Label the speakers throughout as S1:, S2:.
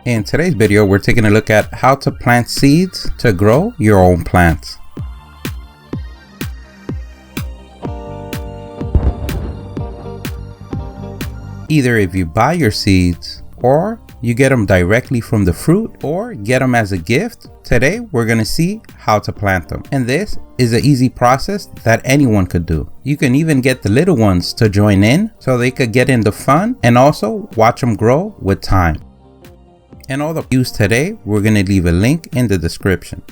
S1: In today's video, we're taking a look at how to plant seeds to grow your own plants. Either if you buy your seeds or you get them directly from the fruit or get them as a gift, today we're going to see how to plant them. And this is an easy process that anyone could do. You can even get the little ones to join in so they could get in the fun and also watch them grow with time. And all the use today, we're going to leave a link in the description.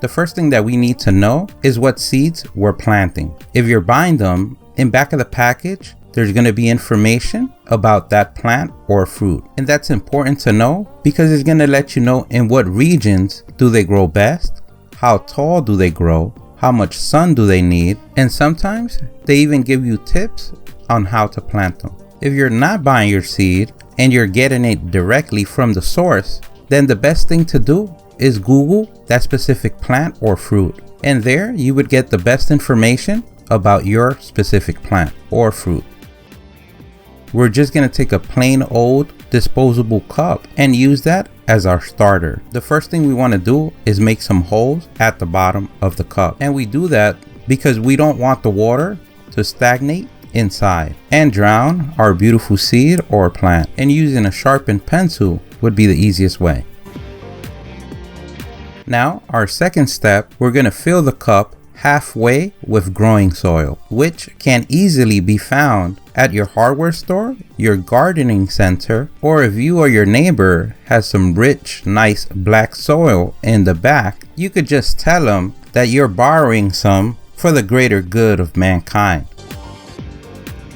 S1: The first thing that we need to know is what seeds we're planting. If you're buying them, in back of the package, there's going to be information about that plant or fruit. And that's important to know because it's going to let you know in what regions do they grow best, how tall do they grow, how much sun do they need, and sometimes they even give you tips on how to plant them. If you're not buying your seed and you're getting it directly from the source, then the best thing to do is Google that specific plant or fruit. And there you would get the best information about your specific plant or fruit. We're just going to take a plain old disposable cup and use that as our starter. The first thing we want to do is make some holes at the bottom of the cup. And we do that because we don't want the water to stagnate inside and drown our beautiful seed or plant. And using a sharpened pencil would be the easiest way. Now, our second step, we're going to fill the cup halfway with growing soil, which can easily be found at your hardware store, your gardening center, or if you or your neighbor has some rich, nice black soil in the back, you could just tell them that you're borrowing some for the greater good of mankind.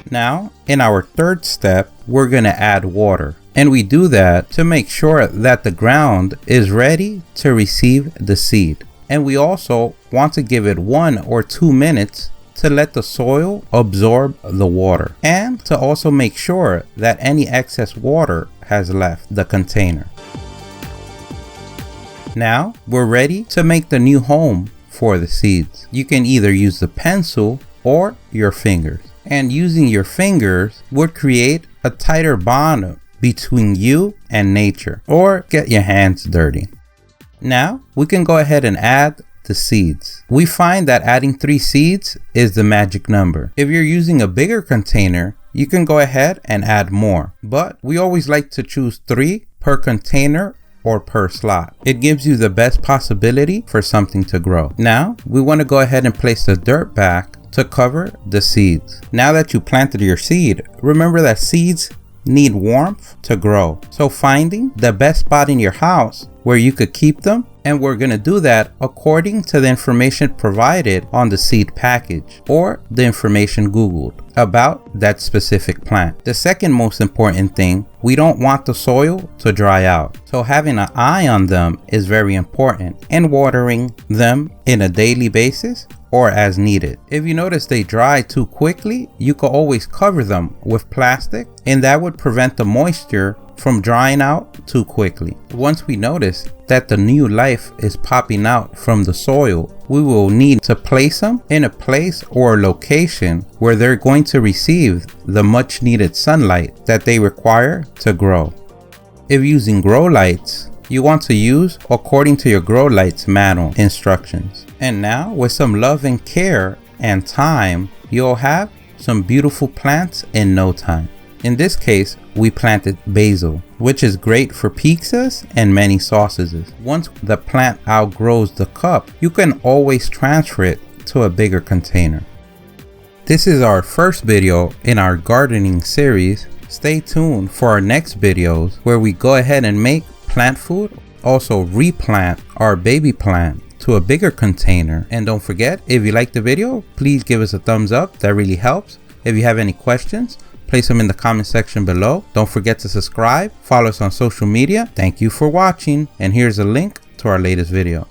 S1: Now, in our third step, we're going to add water. And we do that to make sure that the ground is ready to receive the seed. And we also want to give it 1 or 2 minutes to let the soil absorb the water. And to also make sure that any excess water has left the container. Now, we're ready to make the new home for the seeds. You can either use the pencil or your fingers. And using your fingers would create a tighter bond between you and nature, or get your hands dirty. Now we can go ahead and add the seeds. We find that adding 3 seeds is the magic number. If you're using a bigger container, you can go ahead and add more, but we always like to choose 3 per container or per slot. It gives you the best possibility for something to grow. Now we want to go ahead and place the dirt back to cover the seeds. Now that you planted your seed, remember that seeds need warmth to grow. So finding the best spot in your house where you could keep them, and we're going to do that according to the information provided on the seed package or the information Googled about that specific plant. The second most important thing, we don't want the soil to dry out. So having an eye on them is very important, and watering them in a daily basis or as needed. If you notice they dry too quickly, you can always cover them with plastic, and that would prevent the moisture from drying out too quickly. Once we notice that the new life is popping out from the soil, we will need to place them in a place or location where they're going to receive the much needed sunlight that they require to grow. If using grow lights, you want to use according to your grow lights manual instructions. And now with some love and care and time, you'll have some beautiful plants in no time. In this case, we planted basil, which is great for pizzas and many sausages. Once the plant outgrows the cup, you can always transfer it to a bigger container. This is our first video in our gardening series. Stay tuned for our next videos where we go ahead and make plant food, also replant our baby plant to a bigger container. And don't forget, if you like the video, please give us a thumbs up. That really helps. If you have any questions, place them in the comment section below. Don't forget to subscribe, follow us on social media. Thank you for watching, and here's a link to our latest video.